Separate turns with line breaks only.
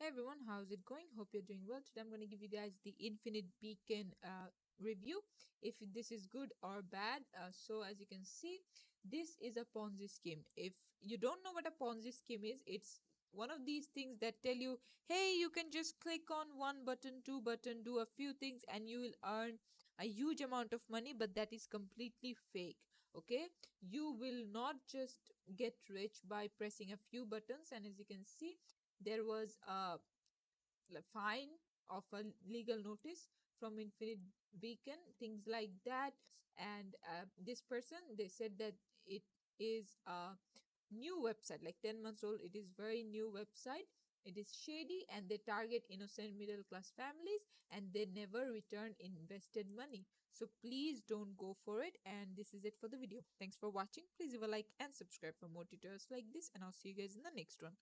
Hey everyone, how's it going? Hope you're doing well. Today I'm going to give you guys the Infinite Beacon review, if this is good or bad. So as you can see, this is a Ponzi scheme. If you don't know what a Ponzi scheme is, it's one of these things that tell you, hey, you can just click on one button, two button, do a few things, and you will earn a huge amount of money. But that is completely fake. Okay, you will not just get rich by pressing a few buttons. And as you can see, there was a fine of a legal notice from Infinite Beacon, things like that. And this person, they said that it is a new website, like 10 months old. It is very new website. It is shady and they target innocent middle class families and they never return invested money. So please don't go for it. And this is it for the video. Thanks for watching. Please leave a like and subscribe for more tutorials like this, and I'll see you guys in the next one.